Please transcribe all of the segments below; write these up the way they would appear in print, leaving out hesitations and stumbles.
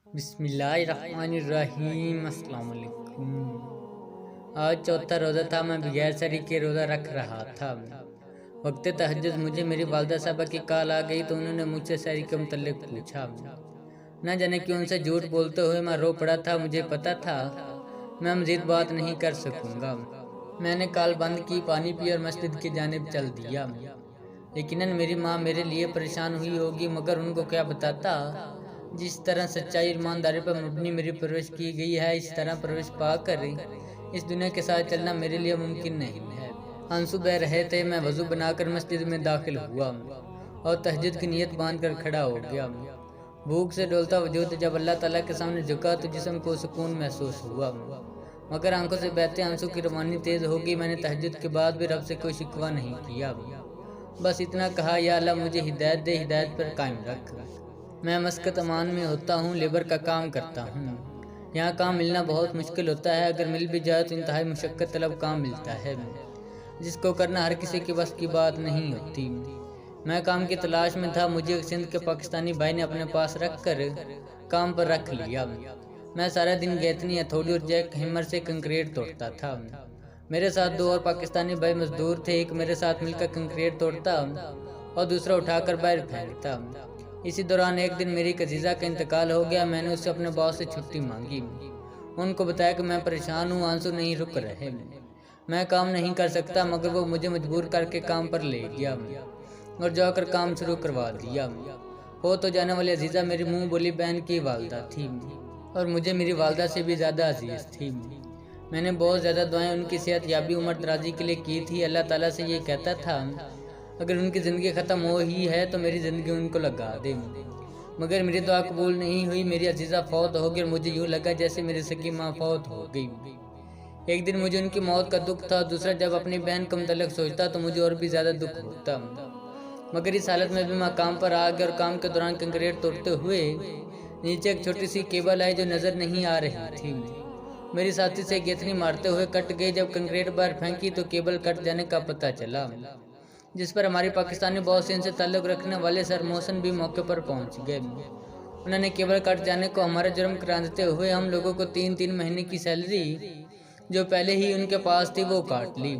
بسم اللہ الرحمن الرحیم۔ السلام علیکم۔ آج چوتھا روزہ تھا، میں بغیر سری کے روزہ رکھ رہا تھا۔ وقت تہجد مجھے میری والدہ صاحبہ کی کال آ گئی تو انہوں نے مجھ سے سری کے متعلق پوچھا۔ نہ جانے کیوں ان سے جھوٹ بولتے ہوئے میں رو پڑا تھا۔ مجھے پتا تھا میں مزید بات نہیں کر سکوں گا۔ میں نے کال بند کی، پانی پی اور مسجد کی جانب چل دیا۔ یقیناً میری ماں میرے لیے پریشان ہوئی ہوگی، مگر ان کو کیا بتاتا۔ جس طرح سچائی اور ایمانداری پر مبنی میری پرورش کی گئی ہے، اس طرح پرورش پا کر اس دنیا کے ساتھ چلنا میرے لیے ممکن نہیں ہے۔ آنسو بہہ رہے تھے۔ میں وضو بنا کر مسجد میں داخل ہوا اور تہجد کی نیت باندھ کر کھڑا ہو گیا۔ بھوک سے ڈولتا وجود جب اللہ تعالیٰ کے سامنے جھکا تو جسم کو سکون محسوس ہوا، مگر آنکھوں سے بہتے آنسو کی روانی تیز ہو گئی۔ میں نے تہجد کے بعد بھی رب سے کوئی شکوہ نہیں کیا، بس اتنا کہا، یا اللہ مجھے ہدایت دے، ہدایت پر قائم رکھ۔ میں مسقط امان میں ہوتا ہوں، لیبر کا کام کرتا ہوں۔ یہاں کام ملنا بہت مشکل ہوتا ہے، اگر مل بھی جائے تو انتہائی مشقت طلب کام ملتا ہے، جس کو کرنا ہر کسی کے بس کی بات نہیں ہوتی۔ میں کام کی تلاش میں تھا، مجھے سندھ کے پاکستانی بھائی نے اپنے پاس رکھ کر کام پر رکھ لیا۔ میں سارا دن گیتنی ہتھوڑی اور جیک ہیمر سے کنکریٹ توڑتا تھا۔ میرے ساتھ دو اور پاکستانی بھائی مزدور تھے، ایک میرے ساتھ مل کر کنکریٹ توڑتا اور دوسرا اٹھا کر باہر پھینکتا۔ اسی دوران ایک دن میری عزیزہ کا انتقال ہو گیا۔ میں نے اس سے اپنے باس سے چھٹی مانگی، ان کو بتایا کہ میں پریشان ہوں، آنسو نہیں رک رہے، میں کام نہیں کر سکتا، مگر وہ مجھے مجبور کر کے کام پر لے گیا اور جا کر کام شروع کروا دیا۔ ہو تو جانے والی عزیزہ میری منہ بولی بہن کی والدہ تھی اور مجھے میری والدہ سے بھی زیادہ عزیز تھی۔ میں نے بہت زیادہ دعائیں ان کی صحت یابی عمر درازی کے لیے کی تھی۔ اللہ تعالیٰ سے یہ کہتا تھا اگر ان کی زندگی ختم ہو ہی ہے تو میری زندگی ان کو لگا دے، مگر میری دعا قبول نہیں ہوئی۔ میری عزیزہ فوت ہو گئی اور مجھے یوں لگا جیسے میری سکی ماں فوت ہو گئی۔ ایک دن مجھے ان کی موت کا دکھ تھا، دوسرا جب اپنی بہن کا متعلق سوچتا تو مجھے اور بھی زیادہ دکھ ہوتا، مگر اس حالت میں بھی میں کام پر آ گیا اور کام کے دوران کنکریٹ توڑتے ہوئے نیچے ایک چھوٹی سی کیبل آئی جو نظر نہیں آ رہی تھی۔ میری ساتھی سے گیتنی مارتے ہوئے کٹ گئی۔ جب کنکریٹ باہر پھینکی تو کیبل کٹ جانے کا پتہ چلا، جس پر ہماری پاکستانی باس سے تعلق رکھنے والے سر محسن بھی موقع پر پہنچ گئے۔ انہوں نے کیبل کٹ جانے کو ہمارا جرم قرار دیتے ہوئے ہم لوگوں کو 3 مہینے کی سیلری جو پہلے ہی ان کے پاس تھی وہ کاٹ لی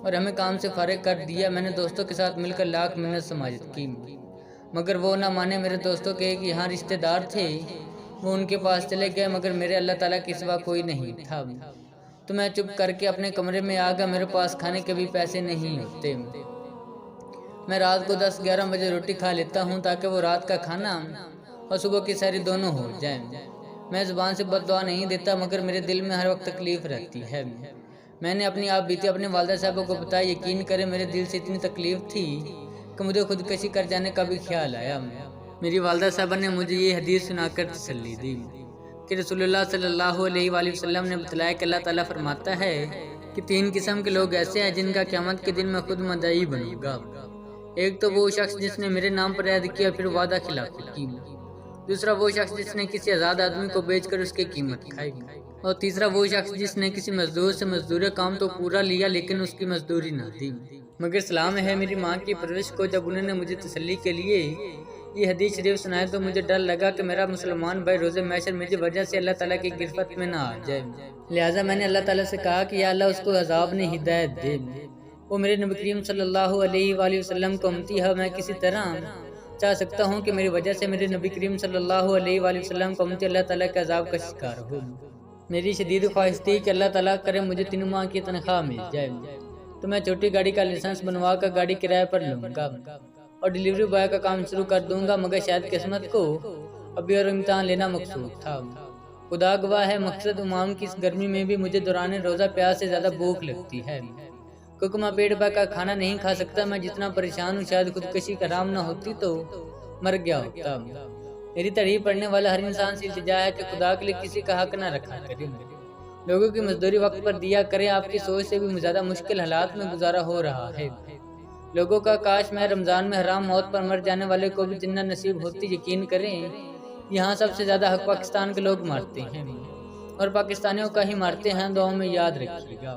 اور ہمیں کام سے فارغ کر دیا۔ میں نے دوستوں کے ساتھ مل کر لاکھ منت سماجت کی، مگر وہ نہ مانے۔ میرے دوستوں کے ایک یہاں رشتہ دار تھے، وہ ان کے پاس چلے گئے، مگر میرے اللہ تعالیٰ کے سوا کوئی نہیں تھا، تو میں چپ کر کے اپنے کمرے میں آ گیا۔ میرے پاس کھانے کے بھی پیسے نہیں ہوتے۔ میں رات کو 10-11 بجے روٹی کھا لیتا ہوں تاکہ وہ رات کا کھانا اور صبح کی سحری دونوں ہو جائیں۔ میں زبان سے بد دعا نہیں دیتا، مگر میرے دل میں ہر وقت تکلیف رہتی ہے۔ میں نے اپنی آپ بیتی اپنے والدہ صاحبہ کو بتایا، یقین کریں میرے دل سے اتنی تکلیف تھی کہ مجھے خودکشی کر جانے کا بھی خیال آیا۔ میری والدہ صاحبہ نے مجھے یہ حدیث سنا کر تسلی دی کہ رسول اللہ صلی اللہ علیہ وآلہ وسلم نے بتلایا کہ اللہ تعالیٰ فرماتا ہے کہ 3 قسم کے لوگ ایسے ہیں جن کا قیامت کے دن میں خود مدعی بنوں گا۔ ایک تو وہ شخص جس نے میرے نام پر عہد کیا پھر وعدہ خلافی کی، دوسرا وہ شخص جس نے کسی آزاد آدمی کو بیچ کر اس کی قیمت کھائی، اور تیسرا وہ شخص جس نے کسی مزدور سے مزدور کام تو پورا لیا لیکن اس کی مزدوری نہ دی۔ مگر سلام ہے میری ماں کی پرورش کو، جب انہوں نے مجھے تسلی کے لیے یہ حدیث شریف سنائے تو مجھے ڈر لگا کہ میرا مسلمان بھائی روز محشر میری وجہ سے اللہ تعالیٰ کی گرفت میں نہ آ جائے۔ لہٰذا میں نے اللہ تعالیٰ سے کہا کہ یا اللہ اس کو عذاب نے ہدایت دے، وہ میرے نبی کریم صلی اللہ علیہ وآلہ وسلم کو امتی ہے۔ میں کسی طرح چاہ سکتا ہوں کہ میری وجہ سے میرے نبی کریم صلی اللہ علیہ وآلہ وسلم کو امتی اللہ تعالیٰ کے عذاب کا شکار ہو۔ میری شدید خواہش تھی کہ اللہ تعالیٰ کرے مجھے 3 ماہ کی تنخواہ مل جائے تو میں چھوٹی گاڑی کا لائسنس بنوا کر گاڑی کرائے پر لوں گا اور ڈیلیوری بوائے کا کام شروع کر دوں گا، مگر شاید قسمت کو ابھی اور امتحان لینا مقصود تھا۔ خدا گواہ ہے، مقصد امام کی اس گرمی میں بھی مجھے دوران روزہ پیاس سے زیادہ بھوک لگتی ہے، کیونکہ میں پیٹ بھر کا کھانا نہیں کھا سکتا۔ میں جتنا پریشان ہوں، شاید خودکشی کا رام نہ ہوتی تو مر گیا ہوتا۔ میری تعریف پڑھنے والا ہر انسان سے التجا ہے کہ خدا کے لیے کسی کا حق نہ رکھا کریں، لوگوں کی مزدوری وقت پر دیا کریں۔ آپ کی سوچ سے بھی زیادہ مشکل حالات میں گزارا ہو رہا ہے لوگوں کا۔ کاش میں رمضان میں حرام موت پر مر جانے والے کو بھی جنت نصیب ہوتی۔ یقین کریں یہاں سب سے زیادہ حق پاکستان کے لوگ مارتے ہیں اور پاکستانیوں کا ہی مارتے ہیں، دعاؤں میں یاد رکھیے گا۔